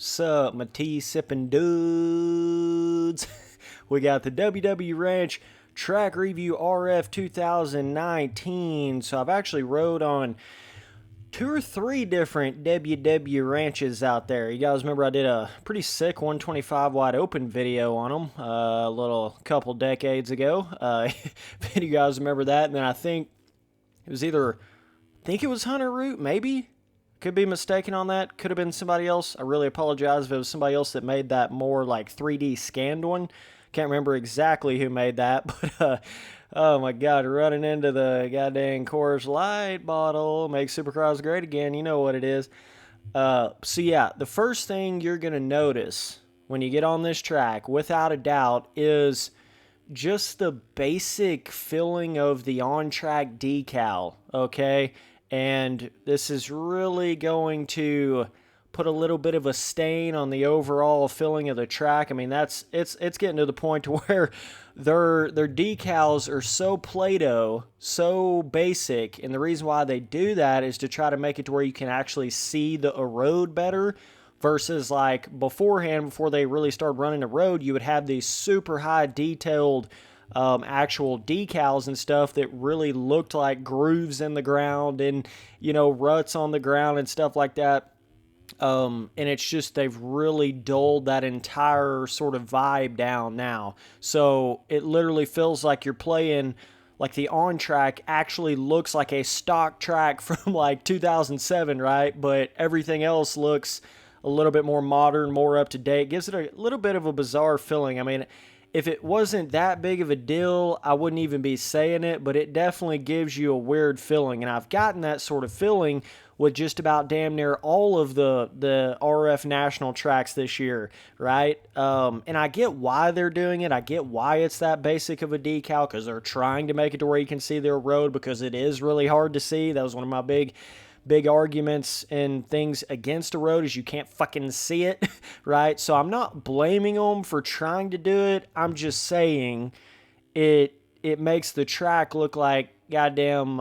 Sup, my tea sipping dudes? We got the WW Ranch Track Review RF 2019. So I've actually rode on two or three different WW ranches out there. You guys remember I did a pretty sick 125 wide open video on them a little couple decades ago. If you guys remember that, and then I think it was it was Hunter Root, maybe? Could be mistaken on that. Could have been somebody else. I really apologize if it was somebody else that made that more like 3D scanned one. Can't remember exactly who made that, but oh my god, running into the goddamn Coors Light bottle makes Supercross great again. You know what it is. So yeah, the first thing you're going to notice when you get on this track, without a doubt, is just the basic filling of the on-track decal, okay? And this is really going to put a little bit of a stain on the overall filling of the track. I mean, it's getting to the point to where their decals are so Play-Doh, so basic, and the reason why they do that is to try to make it to where you can actually see the road better. Versus like beforehand, before they really started running the road, you would have these super high detailed actual decals and stuff that really looked like grooves in the ground and, ruts on the ground and stuff like that. And it's just, they've really dulled that entire sort of vibe down now. So it literally feels like you're playing, like the on track actually looks like a stock track from like 2007, right? But everything else looks a little bit more modern, more up to date. Gives it a little bit of a bizarre feeling. I mean, if it wasn't that big of a deal, I wouldn't even be saying it, but it definitely gives you a weird feeling. And I've gotten that sort of feeling with just about damn near all of the RF national tracks this year, right? And I get why they're doing it. I get why it's that basic of a decal, because they're trying to make it to where you can see their road, because it is really hard to see. That was one of my big arguments and things against a road, is you can't fucking see it, right? So I'm not blaming them for trying to do it. I'm just saying it makes the track look like goddamn,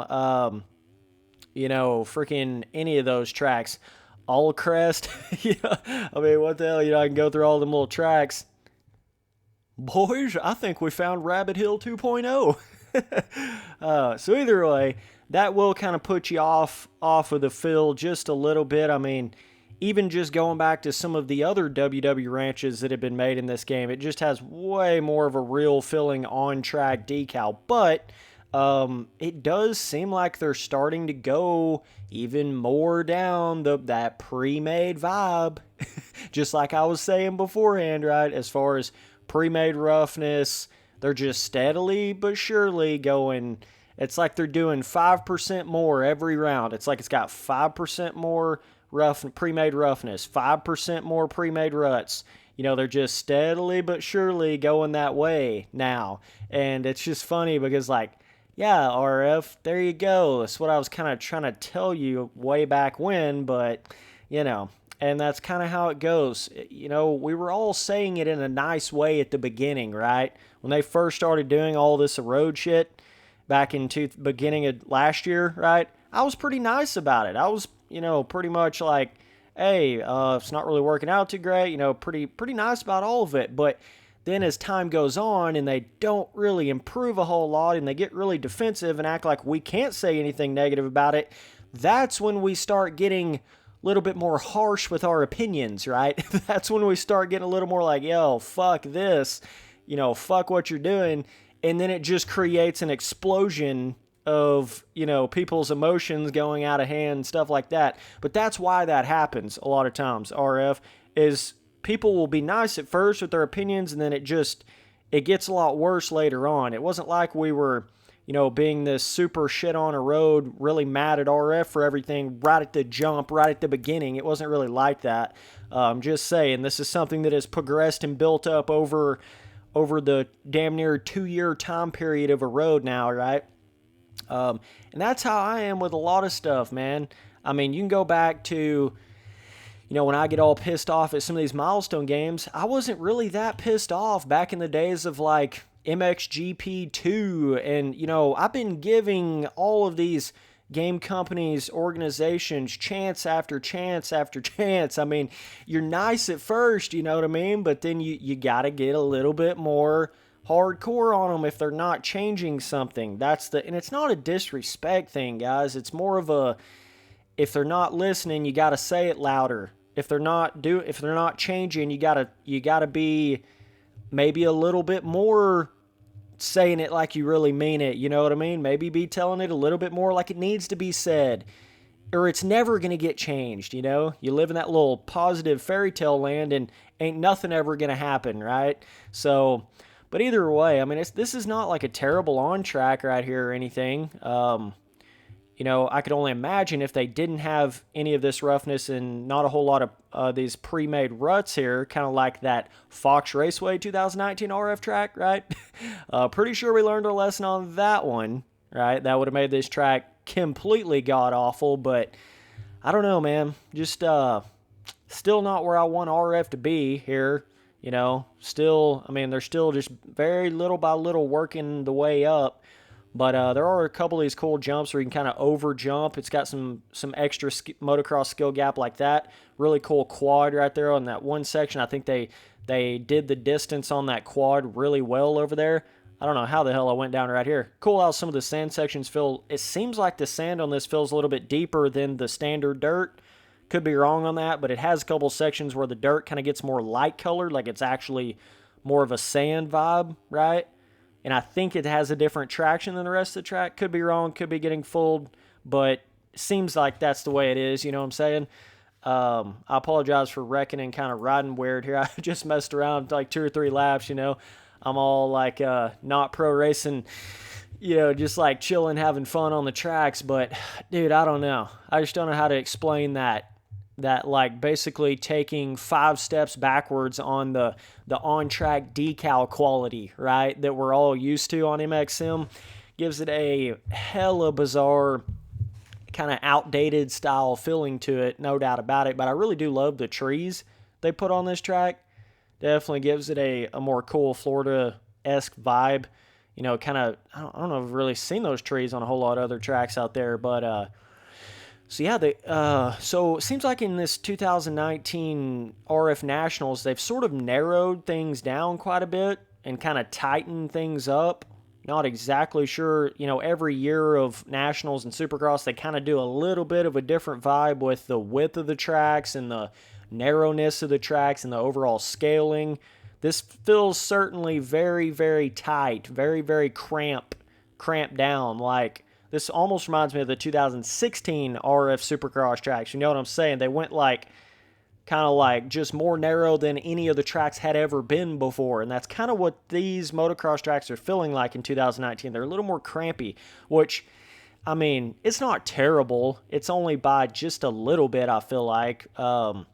freaking any of those tracks. All Crest, I mean, what the hell, I can go through all them little tracks. Boys, I think we found Rabbit Hill 2.0. So either way, that will kind of put you off of the fill just a little bit. I mean, even just going back to some of the other WW ranches that have been made in this game, it just has way more of a real filling on-track decal. But it does seem like they're starting to go even more down that pre-made vibe. Just like I was saying beforehand, right? As far as pre-made roughness, they're just steadily but surely going. It's like they're doing 5% more every round. It's like it's got 5% more pre-made roughness, 5% more pre-made ruts. They're just steadily but surely going that way now. And it's just funny because, like, yeah, RF, there you go. That's what I was kind of trying to tell you way back when, but, and that's kind of how it goes. We were all saying it in a nice way at the beginning, right? When they first started doing all this road shit, back into beginning of last year, right? I was pretty nice about it. I was, pretty much like, hey, it's not really working out too great, pretty nice about all of it. But then as time goes on and they don't really improve a whole lot and they get really defensive and act like we can't say anything negative about it, that's when we start getting a little bit more harsh with our opinions, right? That's when we start getting a little more like, yo, fuck this, fuck what you're doing. And then it just creates an explosion of, people's emotions going out of hand and stuff like that. But that's why that happens a lot of times, RF, is people will be nice at first with their opinions, and then it gets a lot worse later on. It wasn't like we were, being this super shit on a road, really mad at RF for everything right at the jump, right at the beginning. It wasn't really like that. I'm just saying, this is something that has progressed and built up over the damn near 2-year time period of a road now, right? And that's how I am with a lot of stuff, man. I mean, you can go back to, when I get all pissed off at some of these milestone games, I wasn't really that pissed off back in the days of like MXGP2. And, I've been giving all of these game companies, organizations, chance after chance after chance. I mean, you're nice at first, you know what I mean? But then you got to get a little bit more hardcore on them if they're not changing something. And it's not a disrespect thing, guys. It's more of a, if they're not listening, you got to say it louder. If they're not changing, you got to be maybe a little bit more saying it like you really mean it, you know what I mean? Maybe be telling it a little bit more like it needs to be said, or it's never going to get changed, you know? You live in that little positive fairy tale land and ain't nothing ever going to happen, right? So, but either way, I mean, this is not like a terrible on track right here or anything. You know, I could only imagine if they didn't have any of this roughness and not a whole lot of these pre-made ruts here, kind of like that Fox Raceway 2019 RF track, right? Pretty sure we learned our lesson on that one, right? That would have made this track completely god-awful, but I don't know, man. Just still not where I want RF to be here, you know. Still, I mean, they're still just very little by little working the way up. But there are a couple of these cool jumps where you can kind of over jump. It's got some extra motocross skill gap like that. Really cool quad right there on that one section. I think they did the distance on that quad really well over there. I don't know how the hell I went down right here. Cool how some of the sand sections feel. It seems like the sand on this feels a little bit deeper than the standard dirt. Could be wrong on that, but it has a couple sections where the dirt kind of gets more light colored, like it's actually more of a sand vibe, right? And I think it has a different traction than the rest of the track. Could be wrong, could be getting fooled, but it seems like that's the way it is, you know what I'm saying? I apologize for wrecking and kind of riding weird here. I just messed around like 2 or 3 laps, you know. I'm all like not pro racing, you know, just like chilling, having fun on the tracks. But, dude, I don't know. I just don't know how to explain that like basically taking 5 steps backwards on the on-track decal quality, right, that we're all used to on MXM, gives it a hella bizarre kind of outdated style feeling to it, no doubt about it. But I really do love the trees they put on this track. Definitely gives it a more cool Florida-esque vibe. You know, kind of, I don't know if I've really seen those trees on a whole lot of other tracks out there, but so yeah, so it seems like in this 2019 RF Nationals, they've sort of narrowed things down quite a bit and kind of tightened things up. Not exactly sure, you know, every year of Nationals and Supercross, they kind of do a little bit of a different vibe with the width of the tracks and the narrowness of the tracks and the overall scaling. This feels certainly very, very tight, very, very cramped down, like... This almost reminds me of the 2016 RF Supercross tracks. You know what I'm saying? They went like, kind of like just more narrow than any of the tracks had ever been before. And that's kind of what these motocross tracks are feeling like in 2019. They're a little more crampy, which, I mean, it's not terrible. It's only by just a little bit, I feel like. But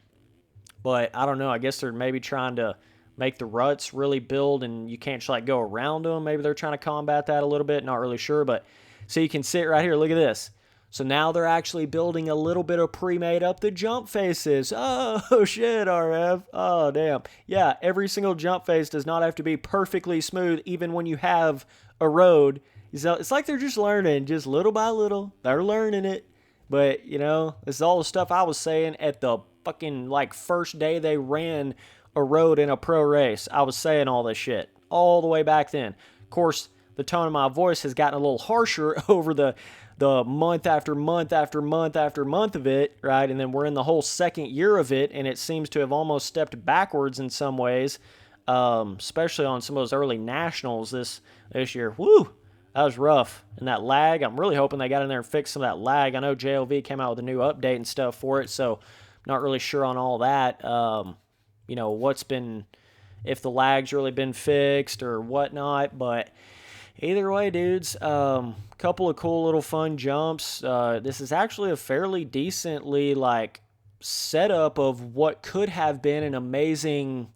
I don't know. I guess they're maybe trying to make the ruts really build and you can't just like go around them. Maybe they're trying to combat that a little bit. Not really sure, but... So you can sit right here, look at this. So now they're actually building a little bit of pre-made up the jump faces. Oh, shit, RF. Oh, damn. Yeah, every single jump face does not have to be perfectly smooth, even when you have a road. So it's like they're just learning, just little by little. They're learning it. But, you know, this is all the stuff I was saying at the fucking, like, first day they ran a road in a pro race. I was saying all this shit all the way back then. Of course, the tone of my voice has gotten a little harsher over the month after month after month after month of it, right? And then we're in the whole second year of it, and it seems to have almost stepped backwards in some ways, especially on some of those early nationals this year. Woo! That was rough. And that lag, I'm really hoping they got in there and fixed some of that lag. I know JLV came out with a new update and stuff for it, so not really sure on all that. You know, if the lag's really been fixed or whatnot, but... Either way, dudes, couple of cool little fun jumps. This is actually a fairly decently, like, setup of what could have been an amazing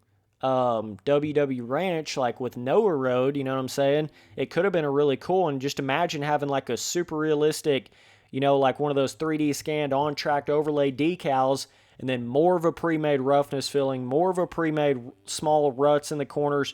WW Ranch, like with Noah Road, you know what I'm saying? It could have been a really cool, and just imagine having, like, a super realistic, you know, like one of those 3D scanned on-track overlay decals, and then more of a pre-made roughness filling, more of a pre-made small ruts in the corners,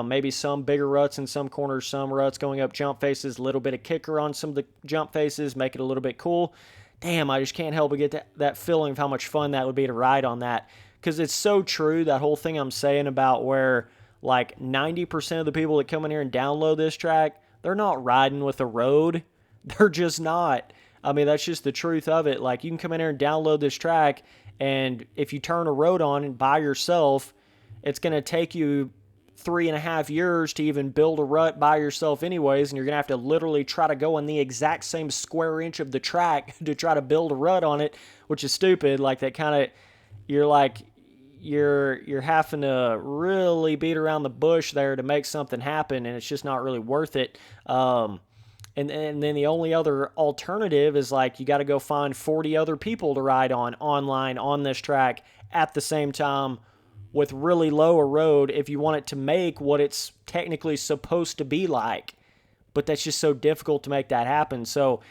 maybe some bigger ruts in some corners, some ruts going up jump faces, a little bit of kicker on some of the jump faces, make it a little bit cool. Damn, I just can't help but get that feeling of how much fun that would be to ride on that. Because it's so true, that whole thing I'm saying about where like 90% of the people that come in here and download this track, they're not riding with a road. They're just not. I mean, that's just the truth of it. Like, you can come in here and download this track, and if you turn a road on and by yourself, it's going to take you 3.5 years to even build a rut by yourself anyways, and you're going to have to literally try to go on the exact same square inch of the track to try to build a rut on it, which is stupid. Like, that kind of, you're having to really beat around the bush there to make something happen, and it's just not really worth it. And then the only other alternative is like you got to go find 40 other people to ride online on this track at the same time with really low a road if you want it to make what it's technically supposed to be like. But that's just so difficult to make that happen. So,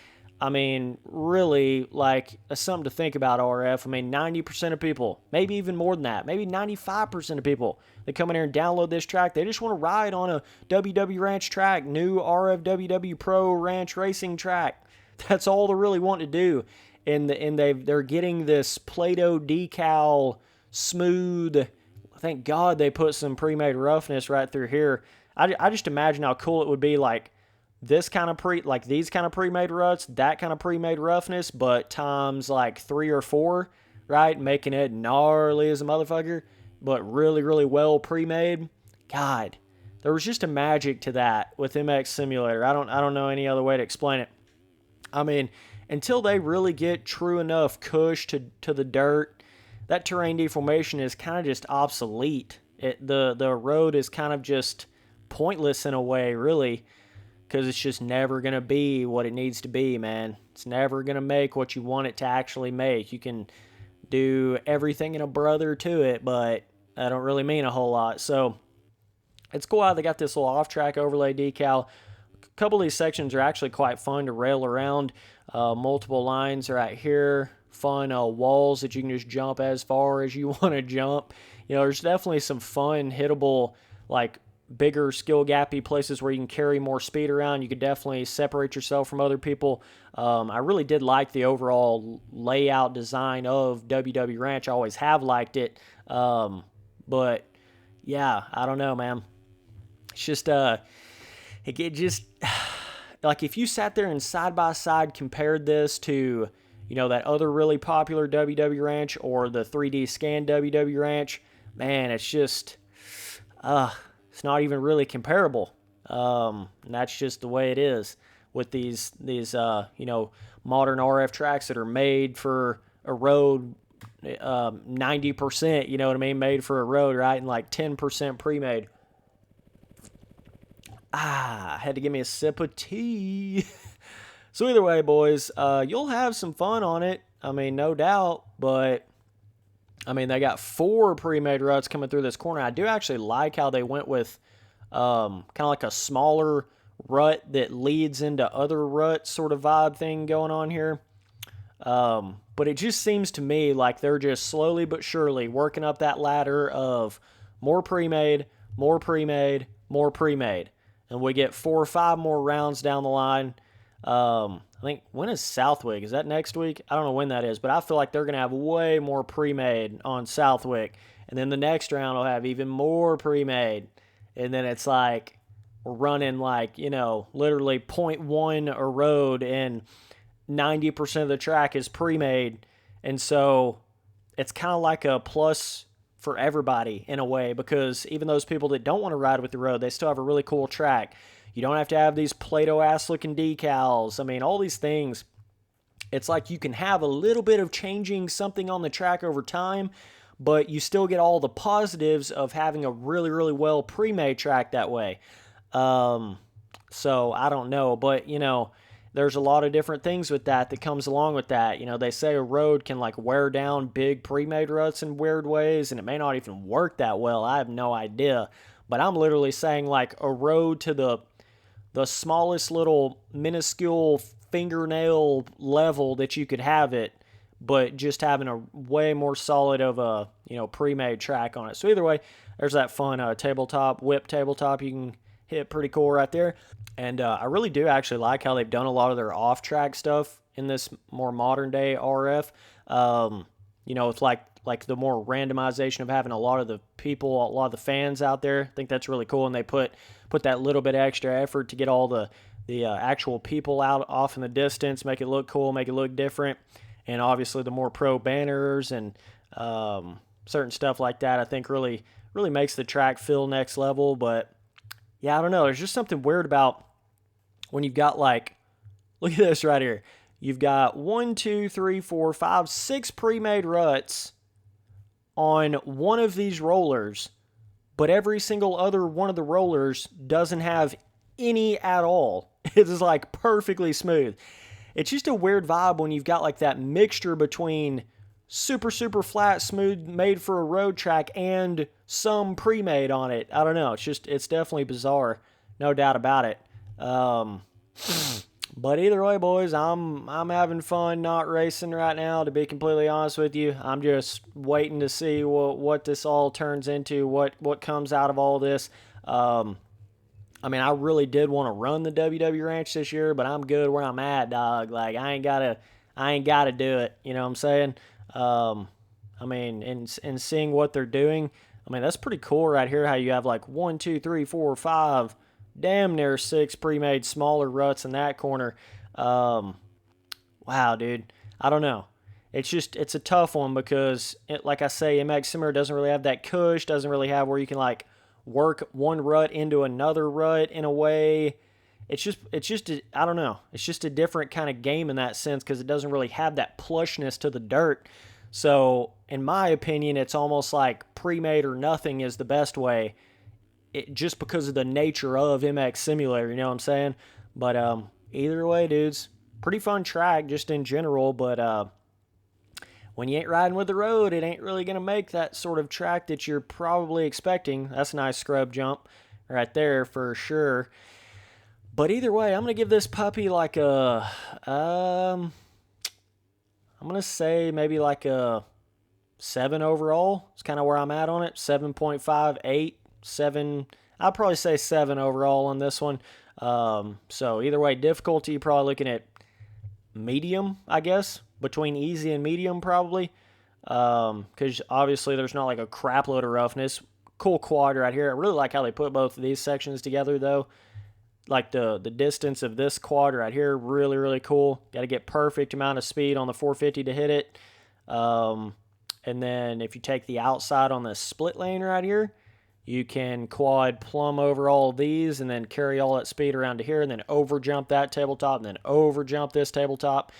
I mean, really, like, something to think about, RF. I mean, 90% of people, maybe even more than that, maybe 95% of people that come in here and download this track, they just want to ride on a WW Ranch track, new RFWW Pro Ranch Racing track. That's all they really want to do. And they're getting this Play-Doh decal, smooth. Thank God they put some pre-made roughness right through here. I just imagine how cool it would be, like, these kind of pre-made ruts, that kind of pre-made roughness, but times like 3 or 4, right? Making it gnarly as a motherfucker, but really, really well pre-made. God, there was just a magic to that with MX Simulator. I don't know any other way to explain it. I mean, until they really get true enough cush to the dirt, that terrain deformation is kind of just obsolete. The road is kind of just pointless in a way, really. Because it's just never going to be what it needs to be, man. It's never going to make what you want it to actually make. You can do everything in a brother to it, but that don't really mean a whole lot. So it's cool how they got this little off-track overlay decal. A couple of these sections are actually quite fun to rail around. Multiple lines are right here. Fun walls that you can just jump as far as you want to jump. You know, there's definitely some fun, hittable, like, bigger skill gappy places where you can carry more speed around. You could definitely separate yourself from other people. I really did like the overall layout design of WW Ranch. I always have liked it. But yeah, I don't know, man. It's just, it just, like, if you sat there and side by side compared this to, you know, that other really popular WW Ranch or the 3D scan WW Ranch, man, it's just, it's not even really comparable. And that's just the way it is with these you know, modern RF tracks that are made for a road, 90%, you know what I mean, made for a road, right? And like 10% pre-made. I had to give me a sip of tea. So either way, boys, you'll have some fun on it. I mean, no doubt, but I mean, they got 4 pre-made ruts coming through this corner. I do actually like how they went with kind of like a smaller rut that leads into other ruts sort of vibe thing going on here. But it just seems to me like they're just slowly but surely working up that ladder of more pre-made, more pre-made, more pre-made. And we get 4 or 5 more rounds down the line. I think, when is Southwick? Is that next week? I don't know when that is, but I feel like they're going to have way more pre-made on Southwick. And then the next round will have even more pre-made. And then it's like, we're running like, you know, literally 0.1 a road and 90% of the track is pre-made. And so it's kind of like a plus for everybody in a way, because even those people that don't want to ride with the road, they still have a really cool track. You don't have to have these Play-Doh ass looking decals. I mean, all these things, it's like you can have a little bit of changing something on the track over time, but you still get all the positives of having a really, really well pre-made track that way. So I don't know, but you know, there's a lot of different things with that comes along with that. You know, they say a road can like wear down big pre-made ruts in weird ways, and it may not even work that well. I have no idea. But I'm literally saying like a road to the smallest little minuscule fingernail level that you could have it but just having a way more solid of a, pre-made track on it. So either way, there's that fun tabletop, whip tabletop you can hit, pretty cool right there. And I really do actually like how they've done a lot of their off-track stuff in this more modern day RF. It's like the more randomization of having a lot of the people, a lot of the fans out there. I think that's really cool, and they put that little bit extra effort to get all the actual people out off in the distance, make it look cool, make it look different. And obviously the more pro banners and certain stuff like that, I think really makes the track feel next level. But yeah, I don't know. There's just something weird about when you've got, like, look at this right here. You've got 1, 2, 3, 4, 5, 6 pre-made ruts on one of these rollers, but every single other one of the rollers doesn't have any at all. It is like perfectly smooth. It's just a weird vibe when you've got like that mixture between super, super flat, smooth, made for a road track and some pre-made on it. I don't know. It's definitely bizarre. No doubt about it. But either way, boys, I'm having fun not racing right now, to be completely honest with you. I'm just waiting to see what this all turns into, what comes out of all this. I mean, I really did want to run the WW Ranch this year, but I'm good where I'm at, dog. Like, I ain't gotta do it. You know what I'm saying? I mean, in seeing what they're doing, I mean, that's pretty cool right here. How you have like 1, 2, 3, 4, 5, damn near 6 pre-made smaller ruts in that corner. Wow, dude. I don't know. It's a tough one because, like I say, MX Simulator doesn't really have that cush, doesn't really have where you can like work one rut into another rut in a way. I don't know. It's just a different kind of game in that sense because it doesn't really have that plushness to the dirt. So, in my opinion, it's almost like pre-made or nothing is the best way. Just because of the nature of MX Simulator, you know what I'm saying? But either way, dudes, pretty fun track just in general. But when you ain't riding with the road, it ain't really going to make that sort of track that you're probably expecting. That's a nice scrub jump right there for sure. But either way, I'm going to give this puppy like I'm going to say maybe like a 7 overall. It's kind of where I'm at on it. 7.5, 8, 7. I'll probably say 7 overall on this one. So either way, difficulty, you're probably looking at medium, I guess. Between easy and medium, probably. Because obviously there's not like a crap load of roughness. Cool quad right here. I really like how they put both of these sections together, though. Like the distance of this quad right here, really, really cool. Got to get perfect amount of speed on the 450 to hit it. And then if you take the outside on the split lane right here, you can quad plumb over all of these and then carry all that speed around to here and then over jump that tabletop and then over jump this tabletop.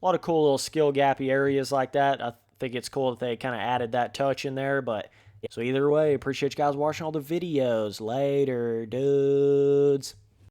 A lot of cool little skill gappy areas like that. I think it's cool that they kind of added that touch in there. But so either way, appreciate you guys watching all the videos. Later, dudes.